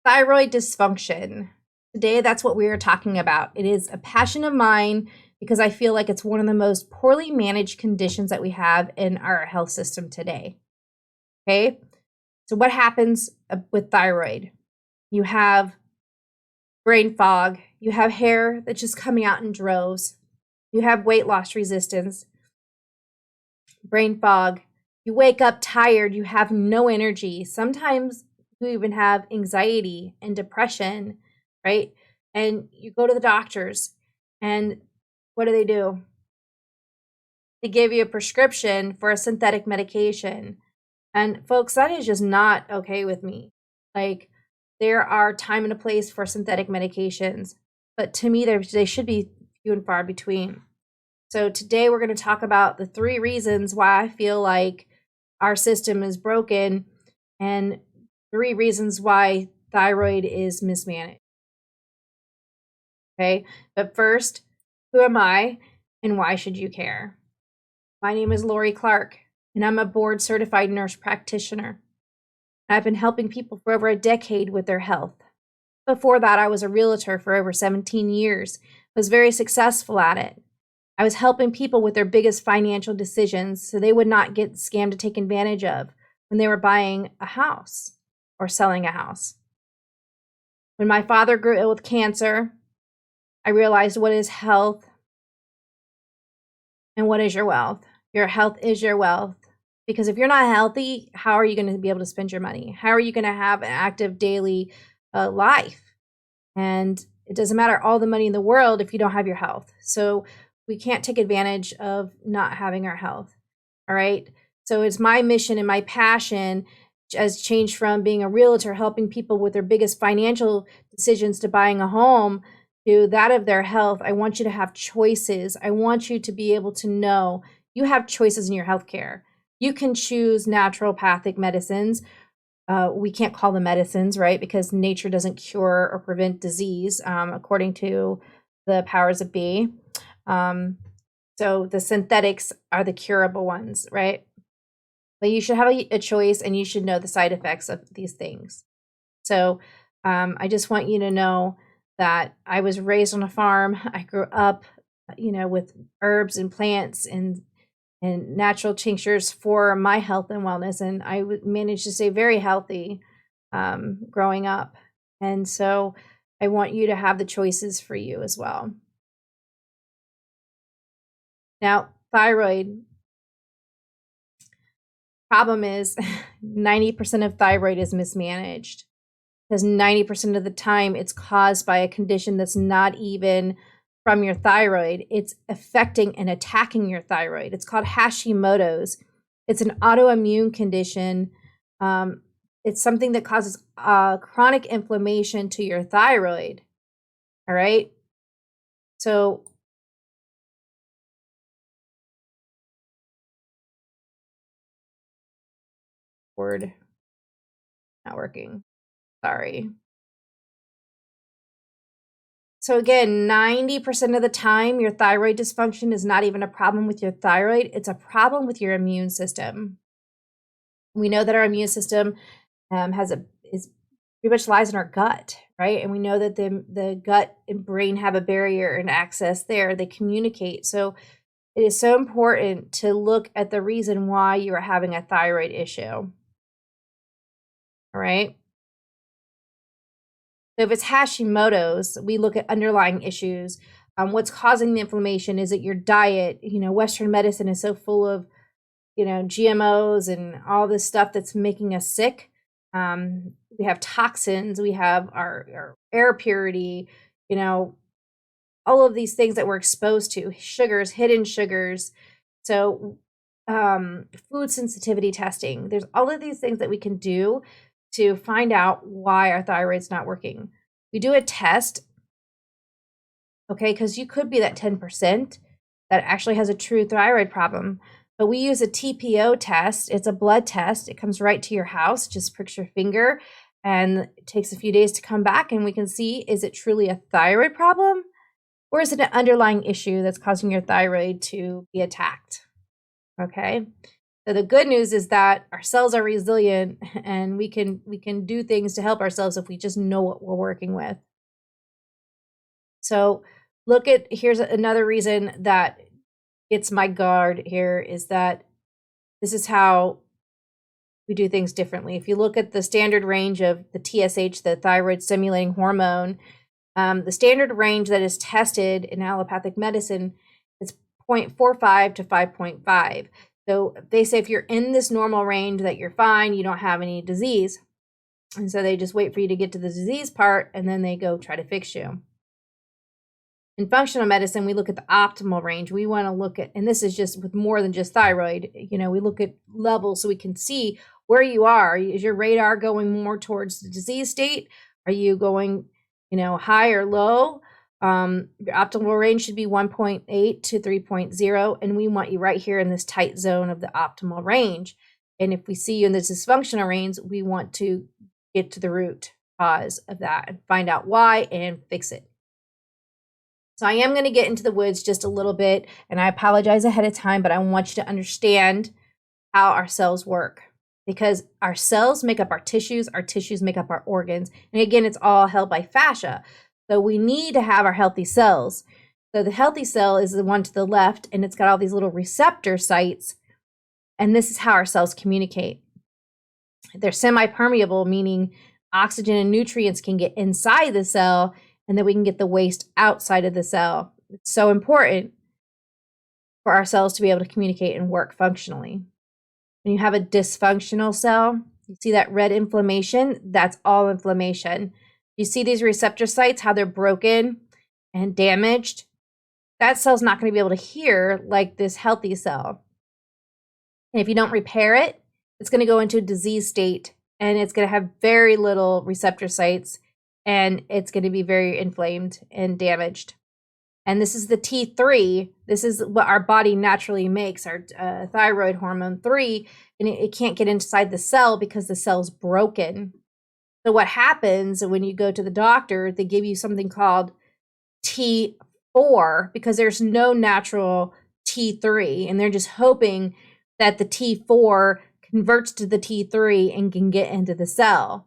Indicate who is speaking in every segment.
Speaker 1: Thyroid dysfunction. Today, that's what we are talking about. It is a passion of mine because I feel like it's one of the most poorly managed conditions that we have in our health system today. Okay, so what happens with thyroid? You have brain fog, you have hair that's just coming out in droves, you have weight loss resistance, brain fog, you wake up tired, you have no energy. Sometimes you even have anxiety and depression, right? And you go to the doctors, and what do? They give you a prescription for a synthetic medication. And folks, that is just not okay with me. Like, there are time and a place for synthetic medications, but to me, they should be few and far between. So today we're going to talk about the 3 reasons why I feel like our system is broken and 3 reasons why thyroid is mismanaged. Okay, but first, who am I and why should you care? My name is Lori Clark, and I'm a board certified nurse practitioner. I've been helping people for over a decade with their health. Before that, I was a realtor for over 17 years, was very successful at it. I was helping people with their biggest financial decisions so they would not get scammed to take advantage of when they were buying a house or selling a house. When my father grew ill with cancer, I realized what is health and what is your wealth. Your health is your wealth. Because if you're not healthy, how are you going to be able to spend your money? How are you going to have an active daily life? And it doesn't matter all the money in the world if you don't have your health. So we can't take advantage of not having our health. All right. So it's my mission and my passion has changed from being a realtor, helping people with their biggest financial decisions to buying a home, to that of their health. I want you to have choices. I want you to be able to know you have choices in your healthcare. You can choose naturopathic medicines. We can't call them medicines, right? Because nature doesn't cure or prevent disease, according to the powers that be. So the synthetics are the curable ones, right? But you should have a choice, and you should know the side effects of these things. So I just want you to know that I was raised on a farm. I grew up, with herbs and plants and natural tinctures for my health and wellness. And I managed to stay very healthy growing up. And so I want you to have the choices for you as well. Now, thyroid. Problem is 90% of thyroid is mismanaged, because 90% of the time it's caused by a condition that's not even from your thyroid. It's affecting and attacking your thyroid. It's called Hashimoto's. It's an autoimmune condition. It's something that causes chronic inflammation to your thyroid. All right. So word not working. Sorry. So again, 90% of the time, your thyroid dysfunction is not even a problem with your thyroid. It's a problem with your immune system. We know that our immune system is pretty much lies in our gut, right? And we know that the gut and brain have a barrier and access there. They communicate. So it is so important to look at the reason why you are having a thyroid issue. All right. So if it's Hashimoto's, we look at underlying issues. What's causing the inflammation? Is it your diet? Western medicine is so full of, GMOs and all this stuff that's making us sick. We have toxins. We have our air purity, all of these things that we're exposed to, sugars, hidden sugars. So food sensitivity testing. There's all of these things that we can do to find out why our thyroid's not working. We do a test, okay, because you could be that 10% that actually has a true thyroid problem. But we use a TPO test. It's a blood test. It comes right to your house. Just prick your finger, and it takes a few days to come back, and we can see, is it truly a thyroid problem, or is it an underlying issue that's causing your thyroid to be attacked? Okay. So the good news is that our cells are resilient and we can do things to help ourselves if we just know what we're working with. So here's another reason that it's my guard here is that this is how we do things differently. If you look at the standard range of the TSH, the thyroid stimulating hormone, the standard range that is tested in allopathic medicine is 0.45 to 5.5. So they say if you're in this normal range that you're fine, you don't have any disease. And so they just wait for you to get to the disease part and then they go try to fix you. In functional medicine, we look at the optimal range. We want to look at, and this is just with more than just thyroid, we look at levels so we can see where you are. Is your radar going more towards the disease state? Are you going, high or low? Your optimal range should be 1.8 to 3.0, and we want you right here in this tight zone of the optimal range. And if we see you in this dysfunctional range, we want to get to the root cause of that and find out why and fix it. So I am going to get into the woods just a little bit, and I apologize ahead of time, but I want you to understand how our cells work, because our cells make up our tissues make up our organs. And again, it's all held by fascia. So we need to have our healthy cells. So the healthy cell is the one to the left, and it's got all these little receptor sites. And this is how our cells communicate. They're semi-permeable, meaning oxygen and nutrients can get inside the cell, and then we can get the waste outside of the cell. It's so important for our cells to be able to communicate and work functionally. When you have a dysfunctional cell, you see that red inflammation, that's all inflammation. You see these receptor sites, how they're broken and damaged. That cell's not going to be able to hear like this healthy cell. And if you don't repair it, it's going to go into a disease state, and it's going to have very little receptor sites, and it's going to be very inflamed and damaged. And this is the T3. This is what our body naturally makes, our thyroid hormone 3, and it can't get inside the cell because the cell's broken. So what happens when you go to the doctor, they give you something called T4 because there's no natural T3, and they're just hoping that the T4 converts to the T3 and can get into the cell.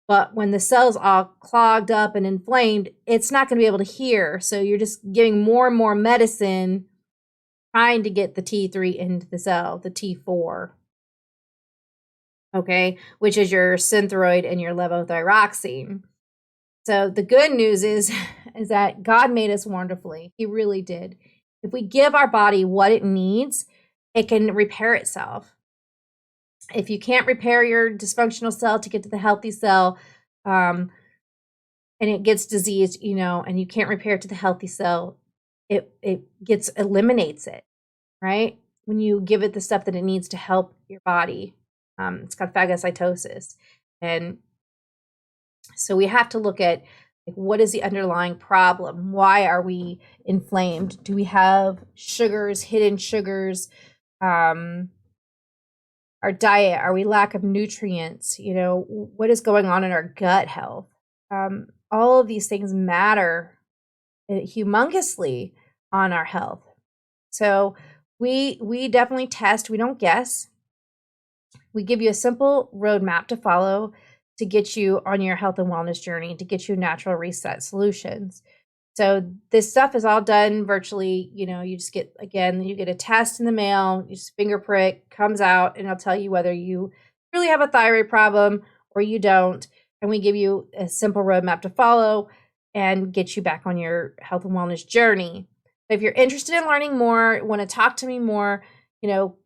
Speaker 1: But when the cell's all clogged up and inflamed, it's not going to be able to hear. So you're just giving more and more medicine trying to get the T3 into the cell, the T4. Okay, which is your synthroid and your levothyroxine. So the good news is that God made us wonderfully. He really did. If we give our body what it needs, it can repair itself. If you can't repair your dysfunctional cell to get to the healthy cell, and it gets diseased, and you can't repair it to the healthy cell, it eliminates it, right? When you give it the stuff that it needs to help your body. It's called phagocytosis. And so we have to look at what is the underlying problem? Why are we inflamed? Do we have sugars, hidden sugars? Our diet, are we lack of nutrients? What is going on in our gut health? All of these things matter humongously on our health. So we definitely test. We don't guess. We give you a simple roadmap to follow to get you on your health and wellness journey, to get you natural reset solutions. So this stuff is all done virtually. You just get a test in the mail, you just finger prick, comes out, and it'll tell you whether you really have a thyroid problem or you don't. And we give you a simple roadmap to follow and get you back on your health and wellness journey. If you're interested in learning more, want to talk to me more,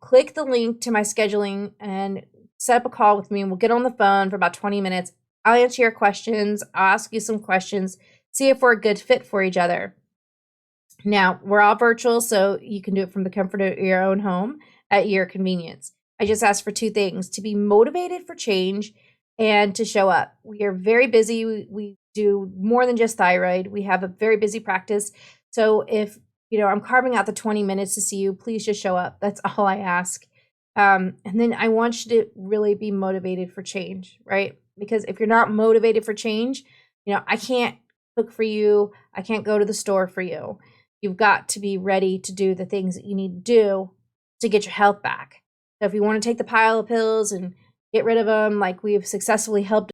Speaker 1: click the link to my scheduling and set up a call with me, and we'll get on the phone for about 20 minutes. I'll answer your questions. I'll ask you some questions. See if we're a good fit for each other. Now, we're all virtual, so you can do it from the comfort of your own home at your convenience. I just ask for two things: to be motivated for change and to show up. We are very busy. We do more than just thyroid. We have a very busy practice. So if I'm carving out the 20 minutes to see you, please just show up. That's all I ask. And then I want you to really be motivated for change, right? Because if you're not motivated for change, I can't cook for you. I can't go to the store for you. You've got to be ready to do the things that you need to do to get your health back. So if you want to take the pile of pills and get rid of them, like we've successfully helped